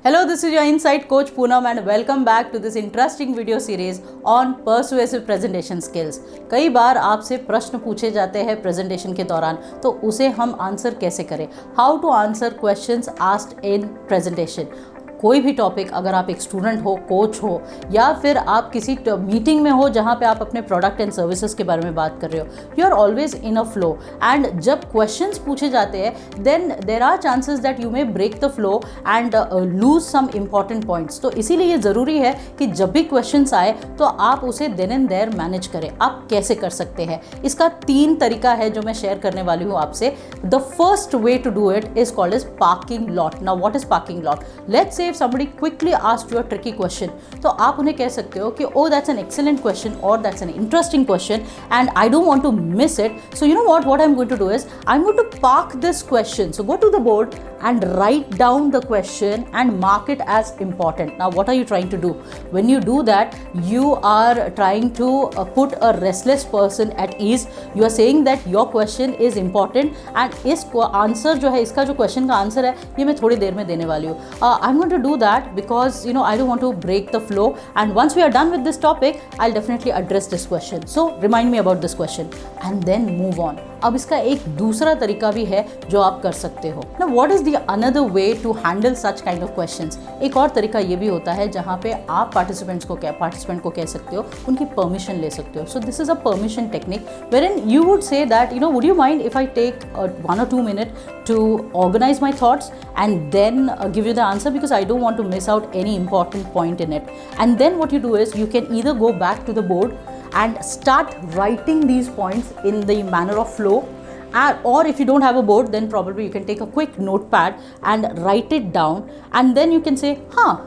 Hello, this is your Insight Coach Poonam and welcome back to this interesting video series on persuasive presentation skills. कई बार आपसे प्रश्न पूछे जाते हैं presentation के दौरान, तो उसे हम आंसर कैसे करें? How to answer questions asked in presentation. कोई भी टॉपिक, अगर आप एक स्टूडेंट हो, कोच हो, या फिर आप किसी मीटिंग में हो जहाँ पे आप अपने प्रोडक्ट एंड सर्विसेज के बारे में बात कर रहे हो, you are always in a flow. And जब क्वेश्चंस पूछे जाते हैं then there are chances that you may break the flow and lose some important points. तो इसीलिए ये ज़रूरी है कि जब भी क्वेश्चंस आए तो आप उसे देन एंड देयर मैनेज करें. आप कैसे कर सकते हैं? इसका 3 तरीका है जो मैं शेयर करने वाली हूँ आपसे. The first way to do it is called as parking lot. Now what is parking lot? Let's say if somebody quickly asked you a tricky question, तो आप उन्हें कह सकते हो कि oh that's an excellent question or that's an interesting question and I don't want to miss it. So you know what I'm going to do is I'm going to park this question. So go to the board and write down the question and mark it as important. Now what are you trying to do? When you do that, you are trying to put a restless person at ease. You are saying that your question is important and इसको answer जो है, इसका जो question का answer है, ये मैं थोड़ी देर में देने वाली हूँ. I'm going to do that because I don't want to break the flow, and once we are done with this topic I'll definitely address this question. So remind me about this question and then move on. अब इसका एक दूसरा तरीका भी है जो आप कर सकते हो. Now what is the another way to handle such kind of questions? एक और तरीका ये भी होता है जहाँ पे आप पार्टिसिपेंट को कह सकते हो, उनकी परमिशन ले सकते हो. So this is a permission technique wherein you would say that would you mind if I take 1 or 2 minutes to organize my thoughts and then give you the answer, because I don't want to miss out any important point in it. And then what you do is you can either go back to the board and start writing these points in the manner of flow, or if you don't have a board, then probably you can take a quick notepad and write it down, and then you can say,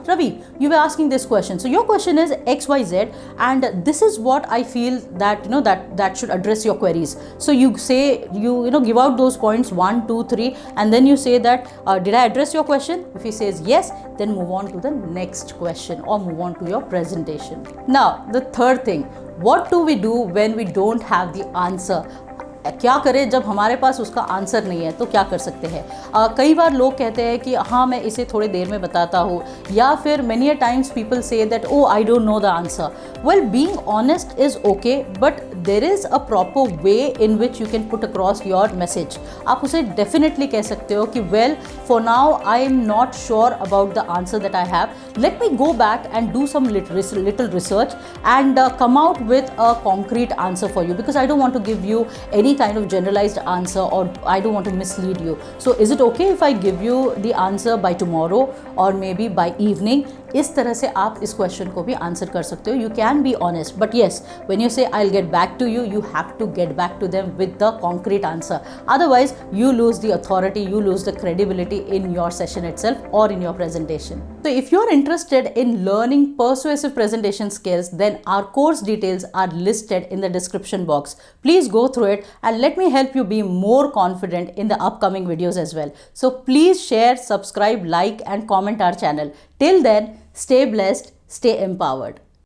Ravi, you were asking this question, so your question is XYZ and this is what I feel that that should address your queries. So you say, you give out those points 1, 2, 3, and then you say that did I address your question? If he says yes, then move on to the next question or move on to your presentation. Now the third thing, what do we do when we don't have the answer? क्या करें जब हमारे पास उसका answer नहीं है? तो क्या कर सकते हैं? कई बार लोग कहते हैं कि हाँ, मैं इसे थोड़ी देर में बताता हूँ, या फिर many a times people say that oh I don't know the answer. Well, being honest is okay, but there is a proper way in which you can put across your message. आप उसे definitely कह सकते हो कि well, for now I am not sure about the answer that I have. Let me go back and do some little research and come out with a concrete answer for you, because I don't want to give you any kind of generalized answer or I don't want to mislead you. So is it okay if I give you the answer by tomorrow or maybe by evening? इस तरह से आप इस question को भी answer कर सकते हो. You can be honest, but yes, when you say I will get back to you, you have to get back to them with the concrete answer. Otherwise you lose the authority, you lose the credibility in your session itself or in your presentation. So if you're interested in learning persuasive presentation skills, then our course details are listed in the description box. Please go through it and let me help you be more confident in the upcoming videos as well. So please share, subscribe, like and comment our channel. Till then, stay blessed, stay empowered.